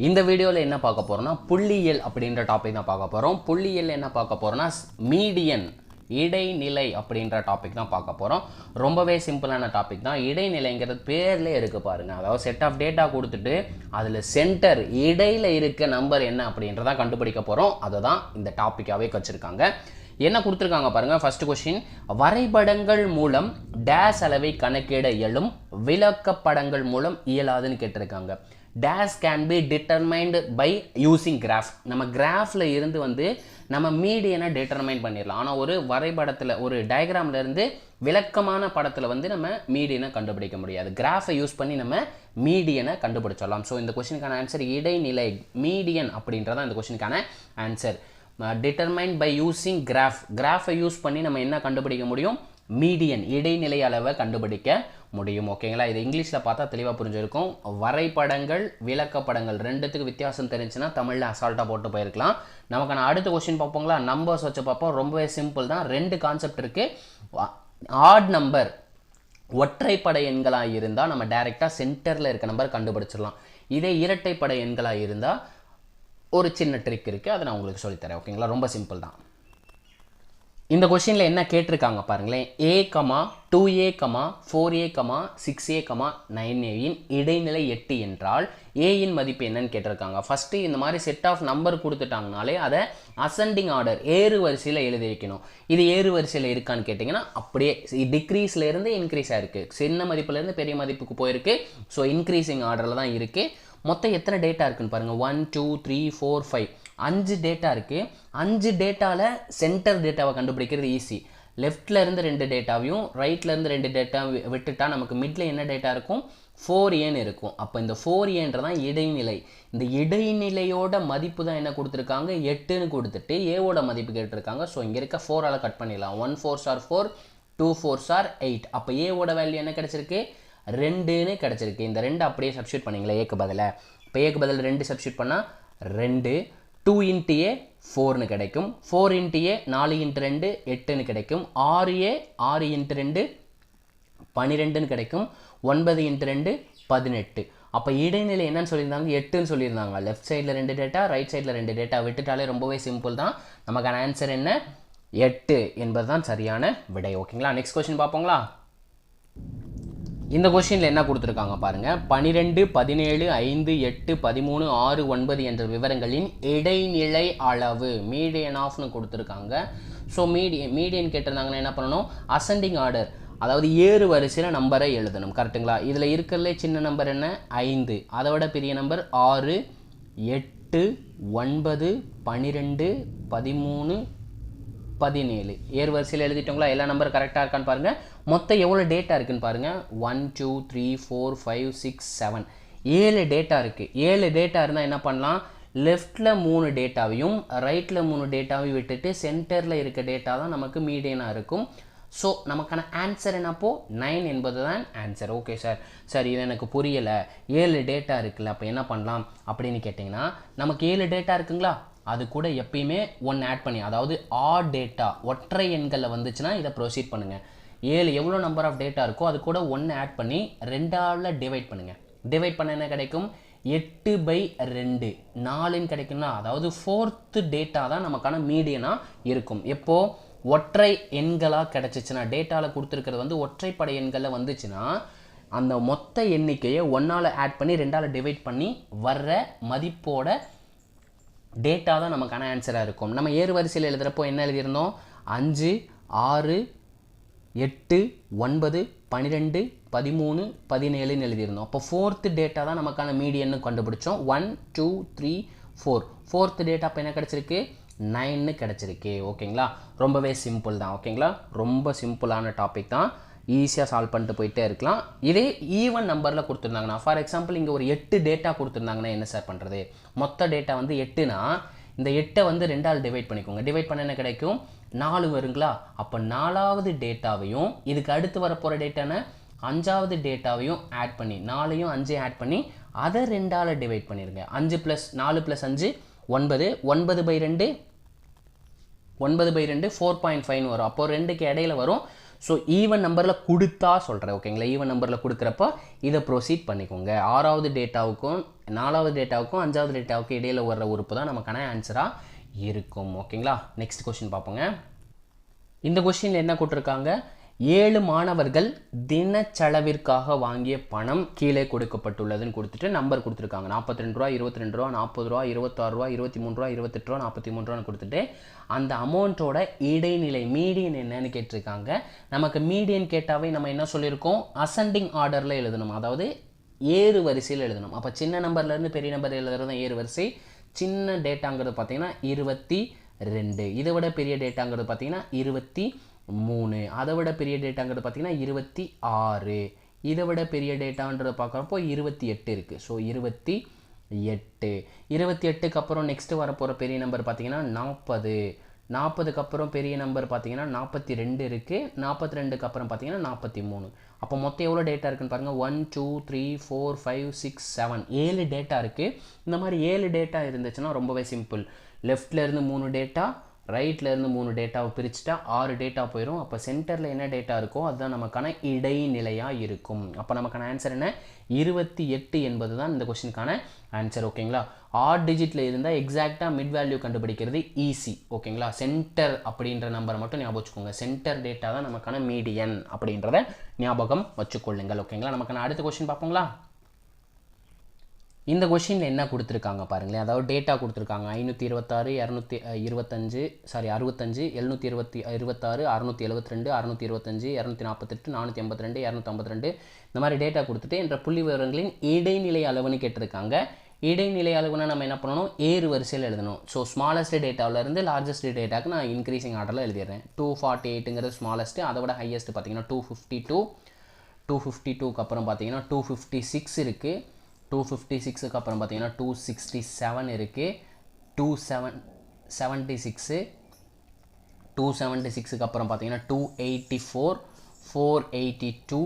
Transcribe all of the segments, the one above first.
இந்த வீடியோவில் என்ன பார்க்க போகிறோம்னா புள்ளியியல் அப்படின்ற டாபிக் தான் பார்க்க போகிறோம். புள்ளியியல் என்ன பார்க்க போகிறோம்னா மீடியன் இடைநிலை அப்படின்ற டாபிக் தான் பார்க்க போகிறோம். ரொம்பவே சிம்பிளான டாபிக் தான். இடைநிலைங்கிறது பேர்லேயே இருக்குது பாருங்கள். அதாவது செட் ஆஃப் டேட்டா கொடுத்துட்டு அதில் சென்டர் இடையில் இருக்க நம்பர் என்ன அப்படின்றதான் கண்டுபிடிக்க போகிறோம். அதை தான் இந்த டாப்பிக்காகவே வச்சுருக்காங்க. என்ன கொடுத்துருக்காங்க பாருங்கள். ஃபர்ஸ்ட் கொஸ்டின், வரைபடங்கள் மூலம் டேஸ் அளவை கணக்கிட இயலும், விளக்கப்படங்கள் மூலம் இயலாதுன்னு கேட்டிருக்காங்க. Days can be determined by using graph. நம்ம கிராஃபில் இருந்து நம்ம மீடியனை டிட்டர்மைன் பண்ணிடலாம். ஆனால் ஒரு வரைபடத்தில் ஒரு டயக்ராமில் இருந்து விளக்கமான படத்தில் நம்ம மீடியனை கண்டுபிடிக்க முடியாது. கிராஃபை யூஸ் பண்ணி நம்ம மீடியனை கண்டுபிடிச்சிடலாம். ஸோ இந்த கொஸ்டினுக்கான ஆன்சர் இடைநிலை, மீடியன் அப்படின்றதான் இந்த கொஸ்டினுக்கான answer. Determine by using graph. கிராஃபை யூஸ் பண்ணி நம்ம என்ன கண்டுபிடிக்க முடியும்? மீடியன், இடைநிலை அளவை கண்டுபிடிக்க முடியும். ஓகேங்களா? இது இங்கிலீஷில் பார்த்தா தெளிவாக புரிஞ்சிருக்கும். வரைபடங்கள், விளக்கப்படங்கள் ரெண்டுத்துக்கு வித்தியாசம் தெரிஞ்சுன்னா தமிழில் அசால்ட்டாக போட்டு போயிருக்கலாம். நமக்கான அடுத்த கொஸ்டின் பார்ப்போங்களா? நம்பர்ஸ் வச்சு பார்ப்போம். ரொம்பவே சிம்பிள் தான். ரெண்டு கான்செப்ட் இருக்குது. ஆட் நம்பர், ஒற்றைப்படை எண்களாக இருந்தால் நம்ம டைரெக்டாக சென்டரில் இருக்க நம்பர் கண்டுபிடிச்சிடலாம். இதே இரட்டைப்படை எண்களாக இருந்தால் ஒரு சின்ன ட்ரிக் இருக்குது, அதை நான் உங்களுக்கு சொல்லித்தரேன். ஓகேங்களா? ரொம்ப சிம்பிள் தான். இந்த கொஸ்டினில் என்ன கேட்டிருக்காங்க பாருங்களேன். A, 2A, 4A, 6A, 9Aயின் இடைநிலை 8 என்றால் ஏயின் மதிப்பு என்னன்னு கேட்டிருக்காங்க. ஃபஸ்ட்டு இந்த மாதிரி செட் ஆஃப் நம்பர் கொடுத்துட்டாங்கனாலே அதை அசெண்டிங் ஆர்டர், ஏறு வரிசையில் எழுதி வைக்கணும். இது ஏறு வரிசையில் இருக்கான்னு கேட்டிங்கன்னா அப்படியே டிக்ரீஸ்லேருந்து இன்க்ரீஸ் ஆகிருக்கு. சின்ன மதிப்புலேருந்து பெரிய மதிப்புக்கு போயிருக்கு. ஸோ இன்க்ரீஸிங் ஆர்டரில் தான் இருக்குது. மொத்தம் எத்தனை டேட்டா இருக்குன்னு பாருங்கள். 1 2 3 4 5 5 டேட்டா இருக்குது. 5 டேட்டாவில் சென்டர் டேட்டாவை கண்டுபிடிக்கிறது ஈஸி. லெஃப்டில் இருந்து 2 டேட்டாவையும் ரைட்லேருந்து 2 டேட்டா விட்டுட்டா நமக்கு மிடில் என்ன டேட்டா இருக்கும்? 4Aன்னு இருக்கும். அப்போ இந்த 4Aன்றதான் இடைநிலை. இந்த இடைநிலையோட மதிப்பு தான் என்ன கொடுத்துருக்காங்க? 8ன்னு கொடுத்துட்டு ஏவோட மதிப்பு கேட்டிருக்காங்க. ஸோ இங்கே இருக்க 4ஆல் கட் பண்ணிடலாம். 1 4s are 4, 2 4s are 8. அப்போ ஏவோட வேல்யூ என்ன கிடச்சிருக்கு? 2ன்னு கிடச்சிருக்கு. இந்த 2 அப்படியே சப்ஸ்டியூட் பண்ணிங்களா ஏக்கு பதில். இப்போ ஏக்கு பதில் 2 சப்ஸ்டியூட் பண்ணால் 2, 2 × A 4ன்னு கிடைக்கும். 4 × A 4 × 2 8ன்னு கிடைக்கும். 6A 6 × 2 12ன்னு கிடைக்கும். 9 × 2 18. அப்போ இடைநிலை என்னன்னு சொல்லியிருந்தாங்க? 8ன்னு சொல்லியிருந்தாங்க. லெஃப்ட் சைடில் 2 டேட்டா, ரைட் சைடில் 2 டேட்டா விட்டுட்டாலே ரொம்பவே சிம்பிள் தான். நமக்கான ஆன்சர் என்ன? 8 என்பது தான் சரியான விடை. ஓகேங்களா? நெக்ஸ்ட் கொஸ்டின் பார்ப்போங்களா? இந்த கொஸ்டினில் என்ன கொடுத்துருக்காங்க பாருங்கள். 12 17 5 8 13 6 9 என்ற விவரங்களின் இடைநிலை அளவு மீடியன் ஆஃப்னு கொடுத்துருக்காங்க. ஸோ மீடியன் கேட்டிருந்தாங்கன்னா என்ன பண்ணணும்? அசெண்டிங் ஆர்டர், அதாவது ஏறு வரிசையில் நம்பரை எழுதணும். கரெக்டுங்களா? இதில் இருக்கிறதுலே சின்ன நம்பர் என்ன? 5. அதை விட பெரிய நம்பர் 6 8 9 12 13 17. ஏறு வரிசையில் எழுதிட்டோங்களா? எல்லா நம்பர் கரெக்டாக இருக்கான்னு பாருங்கள். மொத்தம் எவ்வளோ டேட்டா இருக்குன்னு பாருங்கள். 1 2 3 4 5 6 7. 7 டேட்டா இருக்குது. 7 டேட்டா இருந்தால் என்ன பண்ணலாம்? லெஃப்டில் 3 டேட்டாவையும் ரைட்டில் 3 டேட்டாவையும் விட்டுட்டு சென்டரில் இருக்க டேட்டா தான் நமக்கு மீடியனாக இருக்கும். ஸோ நமக்கான ஆன்சர் என்னப்போ 9 என்பது தான் ஆன்சர். ஓகே சார், சார் இது எனக்கு புரியலை, 7 டேட்டா இருக்குல்ல, அப்போ என்ன பண்ணலாம் அப்படின்னு கேட்டிங்கன்னா, நமக்கு 7 டேட்டா இருக்குங்களா, அது கூட எப்பயுமே 1 ஆட் பண்ணி, அதாவது ஆட் டேட்டா ஒற்றை எண்களில் வந்துச்சுன்னா இதை ப்ரொசீட் பண்ணுங்கள். 7 எவ்வளோ நம்பர் ஆஃப் டேட்டா இருக்கோ அது கூட 1 ஆட் பண்ணி 2ஆல் டிவைட் பண்ணுங்கள். டிவைட் பண்ண என்ன கிடைக்கும்? 8/2 4ன்னு கிடைக்கும்னா, அதாவது 4th டேட்டா தான் நமக்கான மீடியனாக இருக்கும். எப்போது? ஒற்றை எண்களாக கிடச்சிச்சுன்னா, டேட்டாவில் கொடுத்துருக்கிறது ஒற்றைப்படை எண்களில் வந்துச்சுன்னா அந்த மொத்த எண்ணிக்கையை 1ஆல் ஆட் பண்ணி 2ஆல் டிவைட் பண்ணி வர்ற மதிப்போட டேட்டா தான் நமக்கான ஆன்சராக இருக்கும். நம்ம ஏறு வரிசையில் எழுதுகிறப்போ என்ன எழுதியிருந்தோம்? 5 6 8 9 12 13 17ன்னு எழுதியிருந்தோம். அப்போ 4th டேட்டா தான் நமக்கான மீடியன்னு கண்டுபிடிச்சோம். 1 2 3 4. 4th டேட்டா அப்போ என்ன கிடச்சிருக்கு? 9ன்னு கிடச்சிருக்கு. ஓகேங்களா? ரொம்பவே சிம்பிள் தான். ஓகேங்களா? ரொம்ப சிம்பிளான டாபிக் தான். ஈஸியாக சால்வ் பண்ணிட்டு போயிட்டே இருக்கலாம். இதே ஈவன் நம்பரில் கொடுத்துருந்தாங்கன்னா, ஃபார் எக்ஸாம்பிள் இங்கே ஒரு 8 டேட்டா கொடுத்துருந்தாங்கன்னா என்ன சார் பண்ணுறது? மொத்த டேட்டா 8னா இந்த 8ஐ 2ஆல் டிவைட் பண்ணிக்கோங்க. டிவைட் பண்ண என்ன கிடைக்கும்? 4 வருங்களா? அப்போ 4வது டேட்டாவையும் இதுக்கு அடுத்து வரப்போகிற டேட்டான 5வது டேட்டாவையும் ஆட் பண்ணி 4ஐயும் 5ஐயும் ஆட் பண்ணி அதை 2ஆல் டிவைட் பண்ணிடுங்க. 5 + 4 + 5 9. 9/2 4.5 வரும். அப்போது 2க்கு இடையில வரும். ஸோ ஈவன் நம்பரில் கொடுத்தா சொல்கிறேன் ஓகேங்களா. ஈவன் நம்பரில் கொடுக்குறப்ப இதை ப்ரொசீட் பண்ணிக்கோங்க. 6வது டேட்டாவுக்கும் 4வது டேட்டாவுக்கும் 5வது டேட்டாவுக்கும் இடையில் வர்ற உறுப்பு தான் நமக்கான ஆன்சராக இருக்கும் ஓகேங்களா. நெக்ஸ்ட் கொஸ்டின் பார்ப்போங்க. இந்த கொஸ்டினில் என்ன கொடுத்துருக்காங்க, 7 மாணவர்கள் தினச்செலவிற்காக வாங்கிய பணம் கீழே கொடுக்கப்பட்டுள்ளதுன்னு கொடுத்துட்டு நம்பர் கொடுத்துருக்காங்க. 42 ரூபா, 22 ரூபா, 40 ரூபா, 26 ரூபா, 23 ரூபா, 28 ரூபா, 43 ரூபான்னு கொடுத்துட்டு அந்த அமௌண்ட்டோட இடைநிலை மீடியன் என்னன்னு கேட்டிருக்காங்க. நமக்கு மீடியன் கேட்டாவே நம்ம என்ன சொல்லியிருக்கோம், அசெண்டிங் ஆர்டரில் எழுதணும், அதாவது ஏறு வரிசையில் எழுதணும். அப்போ சின்ன நம்பர்லேருந்து பெரிய நம்பர் எழுதுறது தான் ஏறு வரிசை. சின்ன டேட்டாங்கிறது பார்த்தீங்கன்னா 22, இதை விட பெரிய டேட்டாங்கிறது பார்த்தீங்கன்னா 23, அதை விட பெரிய டேட்டாங்கிறது பார்த்தீங்கன்னா 26, இதை விட பெரிய டேட்டான்றதை பார்க்குறப்போ 28 இருக்குது. ஸோ 28க்கு அப்புறம் நெக்ஸ்ட்டு வரப்போகிற பெரிய நம்பர் பார்த்தீங்கன்னா 40க்கு அப்புறம் பெரிய நம்பர் பார்த்தீங்கன்னா 42 இருக்குது. 42க்கு அப்புறம் பார்த்தீங்கன்னா 43. அப்போ மொத்தம் எவ்வளோ டேட்டா இருக்குன்னு பாருங்கள், 1 2 3 4 5 6 7 7 டேட்டா இருக்குது. இந்த மாதிரி 7 டேட்டா இருந்துச்சுன்னா ரொம்பவே சிம்பிள். லெஃப்ட்லேருந்து 3 டேட்டா, ரைட்லேருந்து 3 டேட்டாவை பிரிச்சுட்டா 6 டேட்டா போயிடும். அப்போ சென்டரில் என்ன டேட்டா இருக்கோ அதுதான் நமக்கான இடைநிலையாக இருக்கும். அப்போ நமக்கான ஆன்சர் என்ன, 28 என்பது தான் இந்த கொஸ்டினுக்கான ஆன்சர் ஓகேங்களா. ஆட் டிஜிட்டில் இருந்தால் எக்ஸாக்டாக மிட் வேல்யூ கண்டுபிடிக்கிறது ஈஸி ஓகேங்களா. சென்டர் அப்படின்ற நம்பரை மட்டும் ஞாபகம் வச்சுக்கோங்க. சென்டர் டேட்டா தான் நமக்கான மீடியன் அப்படின்றத ஞாபகம் வச்சுக்கொள்ளுங்கள் ஓகேங்களா. நமக்கான அடுத்த கொஸ்டின் பார்ப்போங்களா. இந்த கொஷினில் என்ன கொடுத்துருக்காங்க பாருங்களேன், அதாவது டேட்டா கொடுத்துருக்காங்க 526, 225 65, 726, 672, 625, 248, 482, 252 இந்த மாதிரி டேட்டா கொடுத்துட்டு என்ற புள்ளி விவரங்களின் இடைநிலை அளவுன்னு கேட்டிருக்காங்க. இடைநிலை அளவுனா நம்ம என்ன பண்ணணும், ஏறு வரிசையில் எழுதணும். ஸோ ஸ்மாலஸ்ட் டேட்டாவிலேருந்து லார்ஜஸ்ட் டேட்டாவுக்கு நான் இன்க்ரீசிங் ஆர்டரில் எழுதிடுறேன். 248ங்கிறது ஸ்மாலஸ்ட்டு, அதை விட ஹையஸ்ட் பார்த்தீங்கன்னா 252க்கு அப்புறம் பார்த்தீங்கன்னா 256 இருக்குது. 256க்கு அப்புறம் பார்த்தீங்கன்னா 267 இருக்குது. 276க்கு அப்புறம் பார்த்தீங்கன்னா 284, 482,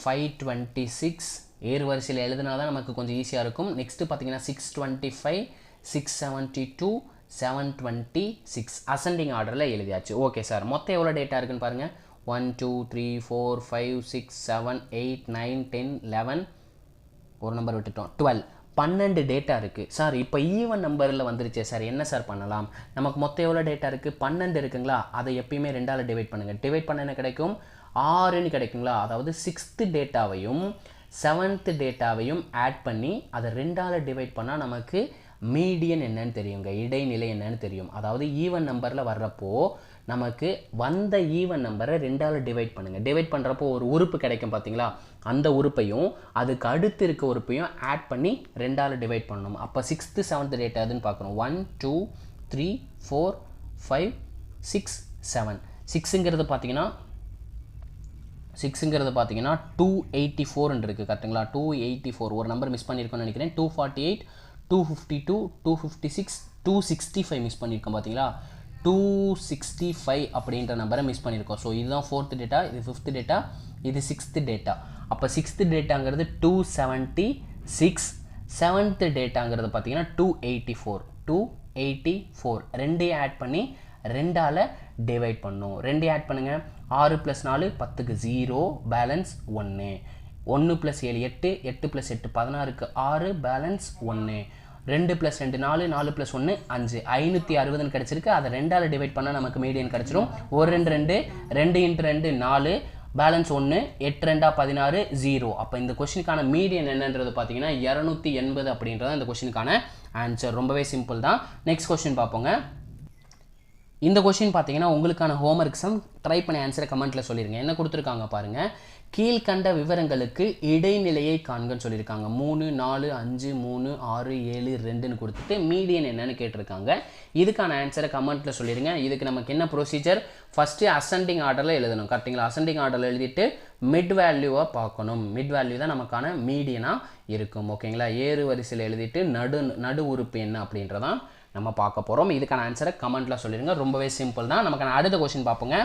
526 ஏறு வரிசையில் எழுதுனா தான் நமக்கு கொஞ்சம் ஈஸியாக இருக்கும். நெக்ஸ்ட்டு பார்த்தீங்கன்னா 625, 672, 726 அசெண்டிங் ஆர்டரில் எழுதியாச்சு. ஓகே சார், மொத்தம் எவ்வளோ டேட்டா இருக்குன்னு பாருங்கள். 1 2 3 4 5 6 7 8 9 10 11, ஒரு நம்பர் விட்டுட்டோம், 12 டேட்டா இருக்குது சார். இப்போ ஈவன் நம்பரில் வந்துருச்சு சார், என்ன சார் பண்ணலாம், நமக்கு மொத்தம் எவ்வளோ டேட்டா இருக்குது, 12 இருக்குங்களா. அதை எப்பயுமே 2ஆல் டிவைட் பண்ணுங்கள். டிவைட் பண்ண என்ன கிடைக்கும், 6ன்னு கிடைக்குங்களா. அதாவது 6th டேட்டாவையும் 7th டேட்டாவையும் ஆட் பண்ணி அதை 2ஆல் டிவைட் பண்ணால் நமக்கு மீடியன் என்னன்னு தெரியுங்க, இடைநிலை என்னன்னு தெரியும். அதாவது ஈவன் நம்பரில் வர்றப்போ நமக்கு வந்த ஈவன் நம்பரை 2ஆல் டிவைட் பண்ணுங்கள். டிவைட் பண்ணுறப்போ ஒரு உறுப்பு கிடைக்கும் பார்த்தீங்களா, அந்த உறுப்பையும் அதுக்கு அடுத்து இருக்க உறுப்பையும் ஆட் பண்ணி 2ஆல் டிவைட் பண்ணணும். அப்போ 6th 7th டேட்டா எதுன்னு பார்க்குறோம். 1 2 3 4 5 6 7. 6ங்கிறது பார்த்தீங்கன்னா 284 இருக்குது கரெக்டுங்களா. 284 ஒரு நம்பர் மிஸ் பண்ணியிருக்கோன்னு நினைக்கிறேன். 248, 252, 256, 265 மிஸ் பண்ணியிருக்கோம் பார்த்தீங்களா. 265 அப்படின்ற நம்பரை மிஸ் பண்ணியிருக்கோம். ஸோ இதுதான் 4th டேட்டா, இது 5th டேட்டா, இது 6th டேட்டா. அப்போ 6th டேட்டாங்கிறது 276, 7th டேட்டாங்கிறது பார்த்தீங்கன்னா 284 ரெண்டையும் ஆட் பண்ணி 2ஆல் டிவைட் பண்ணும். 2 ஆட் பண்ணுங்கள். 6 + 4 10க்கு 0, பேலன்ஸ் 1. 1 + 7 8, 8 + 8 16க்கு 6, பேலன்ஸ் 1. 2 + 2 4, 4 + 1 5, 560 கிடச்சிருக்கு. அதை 2ஆல் டிவைட் பண்ணால் நமக்கு மீடியன் கிடச்சிரும். 1 2 2 2 × 2 4, பேலன்ஸ் 1, 8 2 16 0. அப்போ இந்த கொஸ்டினுக்கான மீடியன் என்னன்றது பார்த்தீங்கன்னா 280 அப்படின்றது இந்த கொஸ்டினுக்கான ஆன்சர். ரொம்பவே சிம்பிள் தான். நெக்ஸ்ட் கொஸ்டின் பார்ப்போங்க. இந்த கொஸ்டின் பார்த்தீங்கன்னா உங்களுக்கான ஹோம்ஒர்க் சம். ட்ரை பண்ணி ஆன்சரை கமெண்ட்டில் சொல்லிடுங்க. என்ன கொடுத்துருக்காங்க பாருங்கள், கீழ்கண்ட விவரங்களுக்கு இடைநிலையை காண்கன்னு சொல்லியிருக்காங்க. 3 4 5 3 6 7 2ன்னு கொடுத்துட்டு மீடியன் என்னன்னு கேட்டிருக்காங்க. இதுக்கான ஆன்சரை கமெண்ட்டில் சொல்லிடுங்க. இதுக்கு நமக்கு என்ன ப்ரொசீஜர், ஃபஸ்ட்டு அசெண்டிங் ஆர்டரில் எழுதணும் கரெக்டுங்களா. அசெண்டிங் ஆர்டரில் எழுதிட்டு மிட் வேல்யூவை பார்க்கணும். மிட் வேல்யூ தான் நமக்கான மீடியனாக இருக்கும் ஓகேங்களா. ஏறு வரிசையில் எழுதிட்டு நடு உறுப்பு என்ன அப்படின்றதான் நம்ம பார்க்க போகிறோம். இதுக்கான ஆன்சரை கமெண்ட்டில் சொல்லிடுங்க. ரொம்பவே சிம்பிள் தான். நமக்கான அடுத்த கொஸ்டின் பார்ப்போங்க.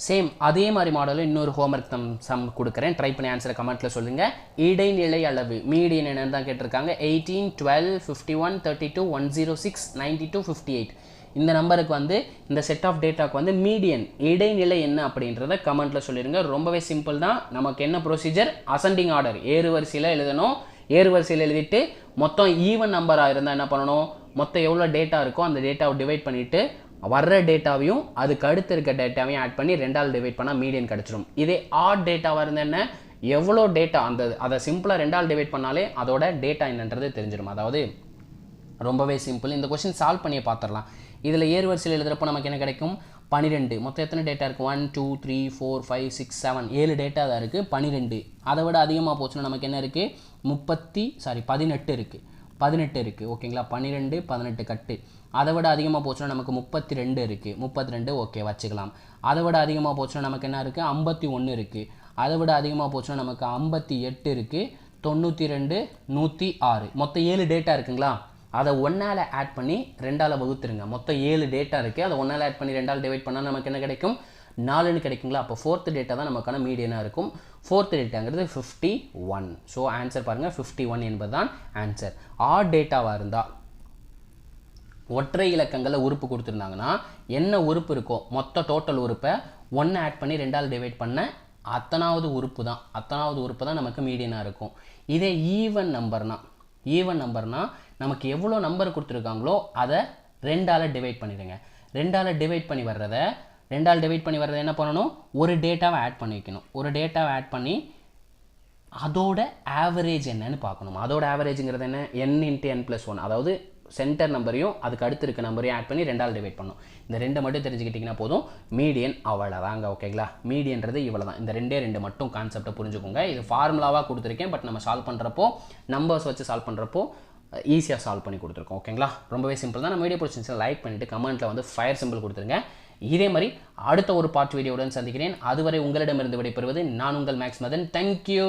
சேம் அதே மாதிரி மாடலில் இன்னொரு ஹோம்ஒர்க் சம் கொடுக்குறேன். ட்ரை பண்ணி ஆன்சரை கமெண்ட்டில் சொல்லுங்கள். இடைநிலை அளவு மீடியன் என்னன்னு தான் கேட்டிருக்காங்க. 18 12 51 32 106 92 58. இந்த நம்பருக்கு வந்து இந்த செட் ஆஃப் டேட்டாக்கு வந்து மீடியன் இடைநிலை என்ன அப்படின்றத கமெண்ட்டில் சொல்லிடுங்க. ரொம்பவே சிம்பிள் தான். நமக்கு என்ன ப்ரொசீஜர், அசெண்டிங் ஆர்டர் ஏறுவரிசையில் எழுதணும். ஏறுவரிசையில் எழுதிட்டு மொத்தம் ஈவன் நம்பராக இருந்தால் என்ன பண்ணணும், மொத்தம் எவ்வளோ டேட்டா இருக்கோ அந்த டேட்டாவை டிவைட் பண்ணிவிட்டு வர்ற டேட்டாவையும் அதுக்கு அடுத்து இருக்க டேட்டாவையும் ஆட் பண்ணி 2ஆல் டிவைட் பண்ணால் மீடியன் கிடச்சிடும். இதே ஆட் டேட்டாவாக இருந்தால் என்ன, எவ்வளோ டேட்டா அதை சிம்பிளாக 2ஆல் டிவைட் பண்ணாலே அதோட டேட்டா என்னன்றது தெரிஞ்சிடும். அதாவது ரொம்பவே சிம்பிள். இந்த கொஸ்டின் சால்வ் பண்ணியே பார்த்துடலாம். இதில் ஏறுவரிசையில் எழுதுறப்போ நமக்கு என்ன கிடைக்கும், 12. மொத்தம் எத்தனை டேட்டா இருக்குது, 1 2 3 4 5 6 7 7 டேட்டா தான் இருக்குது. 12 அதை விட அதிகமாக போச்சுன்னா நமக்கு என்ன இருக்குது, 18 இருக்குது. 18 இருக்குது ஓகேங்களா. 12 18 கட்டு. அதை விட அதிகமாக போச்சுன்னா நமக்கு 32 இருக்குது. 32 ஓகே வச்சுக்கலாம். அதை விட அதிகமாக போச்சுன்னா நமக்கு என்ன இருக்குது, 51 இருக்குது. அதை விட அதிகமாக போச்சுன்னா நமக்கு 58 இருக்குது. 92 106 மொத்தம் 7 டேட்டா இருக்குங்களா. அதை 1ஆல் ஆட் பண்ணி 2ஆல் வகுத்துருங்க. மொத்தம் 7 டேட்டா இருக்குது. அதை 1ஆல் ஆட் பண்ணி 2ஆல் டிவைட் பண்ணால் நமக்கு என்ன கிடைக்கும், 4ன்னு கிடைக்குங்களா. அப்போ 4th டேட்டா தான் நமக்கான மீடியனாக இருக்கும். 4th டேட்டாங்கிறது 51. ஸோ ஆன்சர் பாருங்கள், 51 என்பது தான் ஆன்சர். ஆட் டேட்டாவாக இருந்தால் ஒற்றை இலக்கங்களில் உறுப்பு கொடுத்துருந்தாங்கன்னா என்ன உறுப்பு இருக்கோ மொத்த டோட்டல் உறுப்பை 1 ஆட் பண்ணி 2ஆல் டிவைட் பண்ண அத்தனாவது உறுப்பு தான் நமக்கு மீடியனாக இருக்கும். இதே ஈவன் நம்பர்னா நமக்கு எவ்வளோ நம்பர் கொடுத்துருக்காங்களோ அதை 2ஆல் டிவைட் பண்ணிடுங்க. 2ஆல் டிவைட் பண்ணி வர்றதை என்ன பண்ணணும், ஒரு டேட்டாவை ஆட் பண்ணி வைக்கணும். ஒரு டேட்டாவை ஆட் பண்ணி அதோட ஆவரேஜ் என்னன்னு பார்க்கணும். அதோட ஆவரேஜுங்கிறது என்ன, n × n+1, அதாவது சென்டர் நம்பரையும் அதுக்கு அடுத்து இருக்க நம்பரையும் ஆட் பண்ணி 2ஆல் டிவைட் பண்ணணும். இந்த 2 மட்டும் தெரிஞ்சுக்கிட்டிங்கன்னா போதும், மீடியன் அவ்வளோதாங்க. ஓகேங்களா. மீடியன்றது இவ்வளோ தான். இந்த 2 மட்டும் கான்செப்டை புரிஞ்சுக்கோங்க. இது ஃபார்முலாவாக கொடுத்துருக்கேன். பட் நம்ம சால்வ் பண்ணுறப்போ நம்பர்ஸ் வச்சு சால்வ் பண்ணுறப்போ ஈஸியாக சால்வ் பண்ணி கொடுத்துருக்கோம். ஓகேங்களா. ரொம்பவே சிம்பிள் தான். நம்ம வீடியோ பிடிச்சிருந்துச்சு லைக் பண்ணிவிட்டு கமெண்ட்டில் வந்து ஃபயர் சிம்பிள் கொடுத்துருங்க. இதே மாதிரி அடுத்த ஒரு பார்ட் வீடியோவுடன் சந்திக்கிறேன். அதுவரை உங்களிடமிருந்து விடைபெறுவது நான் உங்கள் மேக்ஸ் மதன். தேங்க்யூ.